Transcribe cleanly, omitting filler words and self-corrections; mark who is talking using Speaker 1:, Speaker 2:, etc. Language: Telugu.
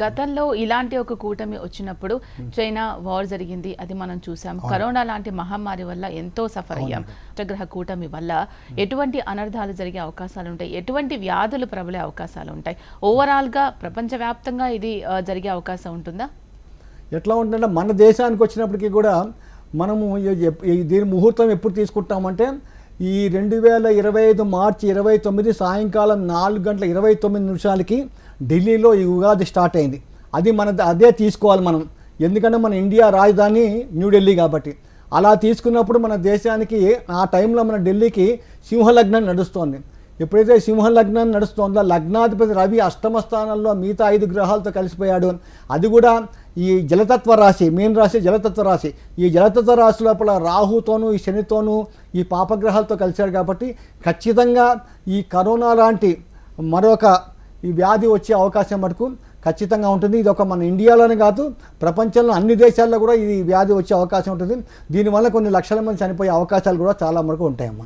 Speaker 1: గతంలో ఇలాంటి ఒక కూటమి వచ్చినప్పుడు చైనా వార్ జరిగింది, అది మనం చూసాం. కరోనా లాంటి మహమ్మారి వల్ల ఎంతో సఫర్ అయ్యాం. గ్రహ కూటమి వల్ల ఎటువంటి అనర్థాలు జరిగే అవకాశాలు ఉంటాయి, ఎటువంటి వ్యాధులు ప్రబలే అవకాశాలు ఉంటాయి, ఓవరాల్ గా ప్రపంచవ్యాప్తంగా ఇది జరిగే అవకాశం ఉంటుందా?
Speaker 2: ఎట్లా ఉంటుందంటే మన దేశానికి వచ్చినప్పటికీ కూడా మనము దీని ముహూర్తం ఎప్పుడు తీసుకుంటామంటే ఈ 2025 మార్చి 29 సాయంకాలం 4:29 ఢిల్లీలో ఈ ఉగాది స్టార్ట్ అయింది. అది అదే తీసుకోవాలి మనం, ఎందుకంటే మన ఇండియా రాజధాని న్యూఢిల్లీ కాబట్టి. అలా తీసుకున్నప్పుడు మన దేశానికి ఆ టైంలో మన ఢిల్లీకి సింహలగ్నం నడుస్తోంది. ఎప్పుడైతే సింహలగ్నం నడుస్తుందో లగ్నాధిపతి రవి అష్టమ స్థానంలో మిగతా 5 గ్రహాలతో కలిసిపోయాడు. అది కూడా ఈ జలతత్వ రాశి, మీన రాశి జలతత్వ రాశి. ఈ జలతత్వ రాశి లోపల రాహుతోనూ ఈ శనితోనూ ఈ పాపగ్రహాలతో కలిశాడు కాబట్టి ఖచ్చితంగా ఈ కరోనా లాంటి మరొక ఈ వ్యాధి వచ్చే అవకాశం మటుకు ఖచ్చితంగా ఉంటుంది. ఇది ఒక మన ఇండియాలోనే కాదు, ప్రపంచంలో అన్ని దేశాల్లో కూడా ఈ వ్యాధి వచ్చే అవకాశం ఉంటుంది. దీనివల్ల కొన్ని లక్షల మంది చనిపోయే అవకాశాలు కూడా చాలా మటుకు ఉంటాయమ్మా.